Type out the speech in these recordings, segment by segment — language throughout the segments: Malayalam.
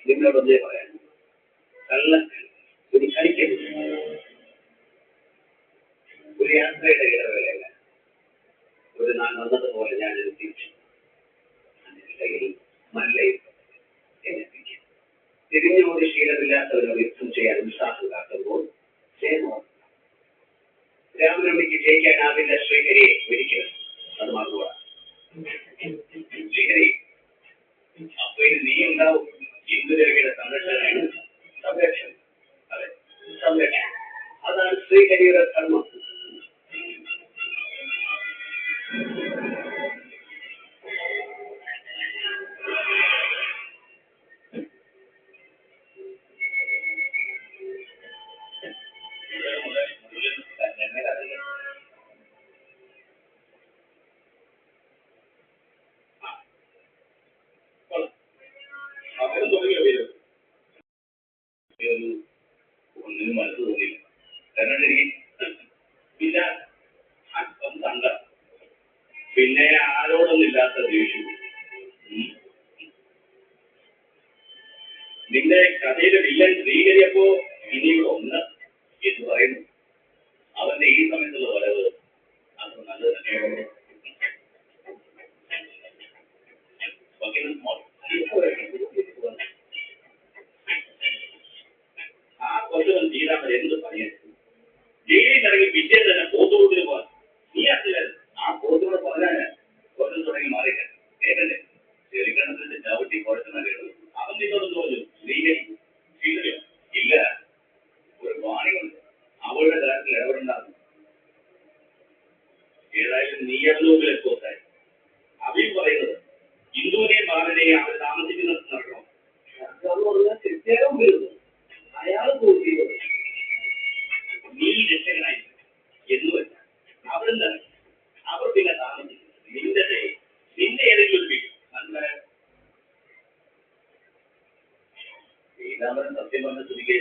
നിങ്ങളോടൊന്നേ പറയാൻ കള്ള ഒരു കളിക്കരുത്. ഒരു യാത്രയുടെ ഇടവേളയല്ല. ഒരു നാൾ വന്നതുപോലെ ഞാനൊരു തിരിച്ചു മല്ലയും എന്നെ തിരിഞ്ഞുകൊണ്ട് ശീലമില്ലാത്തവരോട് യുദ്ധം ചെയ്യാൻ ഉത്സാഹം കാട്ടുമ്പോൾ രാമനമ്മയ്ക്ക് ജയിക്കാനാവില്ല ശ്രീഹരിയെ ഒരിക്കലും. അത് മറന്നുകൂടാ. ശ്രീഹരി അപ്പൊ ഇത് നീ ഉണ്ടാവും. ഹിന്ദുദേവിയുടെ സംരക്ഷകനാണ് സംരക്ഷണം. അതെ, സംരക്ഷണം. അതാണ് ശ്രീഹരിയുടെ ധർമ്മം. ഒന്നിനും മനസ്സ് തോന്നിയില്ല. പിന്നെ അല്പം സങ്കടം, പിന്നെ ആരോടൊന്നില്ലാത്ത ദേഷ്യവും. നിന്റെ കഥയിലെ വില്ലൻ ശ്രീകരിയപ്പോ ഇനിയും ഒന്ന് എന്ന് പറയുന്നു. അവന്റെ ഈ സമയത്തുള്ള വരവ് അത് നല്ലത് തന്നെയാണ്. ആ കൊല്ലം ശ്രീരാമൻ എന്ത് പണിയെടുത്തു? ജയിലിൽ ഇറങ്ങി പിറ്റേ തന്നെ പോത്തുകൂട്ടിന് പോകാൻ നീ അറിയില്ല. ആ പോത്തോടെ പറഞ്ഞാൽ കൊല്ലം തുടങ്ങി മാറിയില്ല. ഏതല്ലേ ചെറിക്കണത്തിന്റെ ചവിട്ടി കുഴച്ചെന്ന കേട്ടു. അവൻ നിന്നോട് തോന്നു ശ്രീകരി ഇല്ല, ഒരു വാണിയുണ്ട്, അവളുടെ കാര്യത്തിൽ ഇടപെടണ്ടാകും. ഏതായാലും നീ അവരുടെ മുമ്പിൽ എത്തോത്തായി. അവയും പറയുന്നത് ഹിന്ദുവിനെയും ബാലനെയും അവർ താമസിക്കുന്നത് നടക്കണം. ക്രിസ്ത്യാനും വരുന്നു. അയാൾ തോന്നിയത് നീ രക്ഷകനായി എന്ന് വെച്ചാൽ അവരെന്താ അവർ പിന്നെ താമസിക്കുന്നത് നിന്റെ ഏതെങ്കിലും ഒരു വീട് മനസ്സിലായോ? ശ്രീരാമൻ സത്യം പറഞ്ഞ സ്ഥിതിക്ക്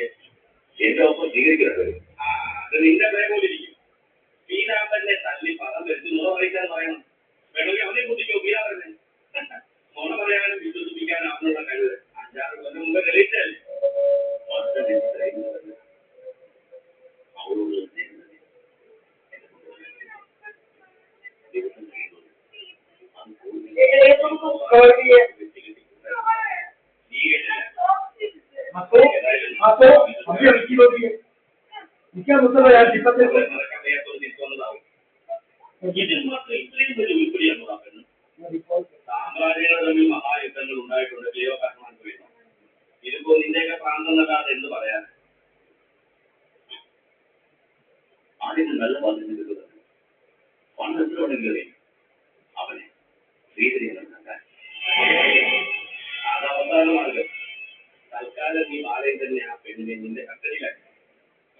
എന്റെ ഒപ്പം സ്വീകരിക്കുന്നത് അത് നിന്റെ പേരോടിരിക്കും. ശ്രീരാമനെ തല്ലി പദം വെച്ച് നുണ പറയിക്കാൻ പറയണം. വേണമെങ്കിൽ അവനെ കുട്ടിക്കോ ശ്രീരാമനെ നുണ പറയാനും വിശ്വസിപ്പിക്കാനും അവനുള്ള കഴിവ് 5-6 കൊല്ലം മുമ്പ് തെളിയിച്ചല്ലേ. അവരോട് സാമ്രാജ്യങ്ങൾ തമ്മിൽ മഹായുദ്ധങ്ങൾ ഉണ്ടായിട്ടുണ്ട്. ഇതിപ്പോ നിന്റെയൊക്കെ പ്രാന്തന്നല്ലാതെ എന്ത് പറയാൻ? ആദ്യം നല്ല പദ്ധതി പണ്ടത്തിലോടെങ്കിലും അവനെ ശ്രീധരി നടത്താൻ അത് അവസാനമാണ്. തൽക്കാലം നീ ബാലയിൽ തന്നെ ആ പെണ്ണിനെ നിന്റെ കട്ടടിയിലാക്കി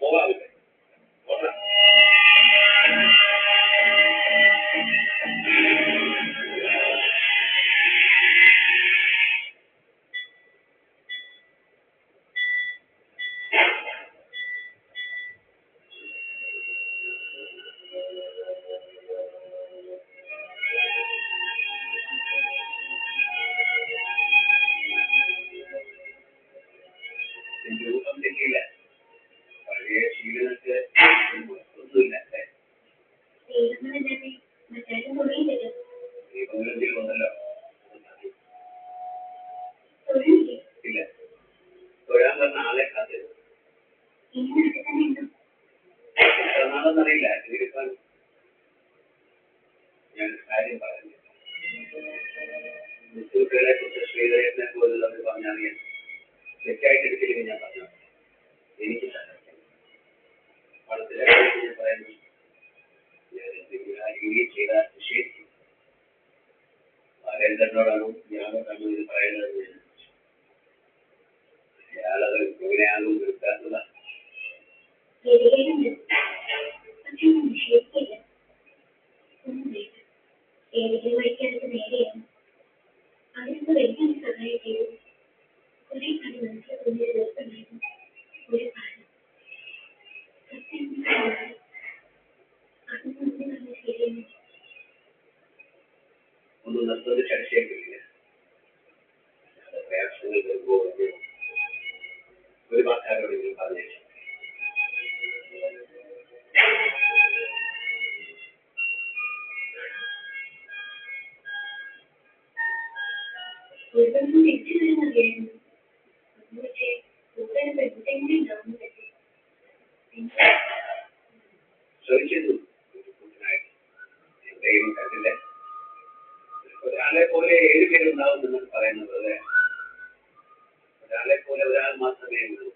പോകാവില്ല. പഴയ ശീലങ്ങൾക്ക് ഒന്നുമില്ല. ദീപങ്ങളെന്തെങ്കിലും ഉണ്ടല്ലോ. ഇല്ല, തൊഴാൻ പറഞ്ഞ ആളെ കാത്തിരുന്നു. എത്ര നാളെന്നറിയില്ല. ഇതിരിക്കാൻ ഞാൻ കാര്യം പറഞ്ഞു. മുത്തൂറ്റുകളെ കുറിച്ച് ശ്രീധരനെ പോലും അവർ പറഞ്ഞറിയാൻ തെറ്റായിട്ട് എടുത്തില്ലെങ്കിൽ ഞാൻ പറഞ്ഞു. എനിക്ക് പണത്തിലെ ഞാൻ പറയുന്നു, ഞാൻ എന്തെങ്കിലും ആ രീതിയിൽ ചെയ്താൽ നിഷേധിക്കും. നരേന്ദ്രനോടാണ് ഞാൻ കണ്ടു ഇത് പറയുന്നത്. അയാളത് എങ്ങനെയാകും എടുക്കാത്തത്. ഒന്നും നിർത്തത് ചർച്ചയായിട്ടില്ല. പ്രയാസങ്ങൾ വരുമ്പോൾ ഒരു വാക്കാരോടെങ്കിലും പറഞ്ഞു. ശ്രമിച്ചിരുന്നു എവിടെയും കണ്ടില്ല. ഒരാളെ പോലെ 7 പേരുണ്ടാവും എന്നൊക്കെ പറയുന്നത് അല്ലേ? ഒരാളെ പോലെ ഒരാൾ മാത്രമേ ഉള്ളൂ.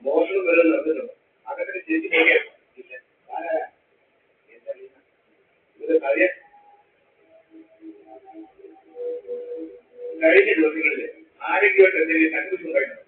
മോഷണം വരെ നടന്നിട്ടുണ്ടോ? അതൊക്കെ ചേച്ചി കഴിഞ്ഞ ദിവസങ്ങളിൽ ആരെങ്കിലും എന്തെങ്കിലും കണ്ടുപിടിച്ചുണ്ടായിരുന്നു?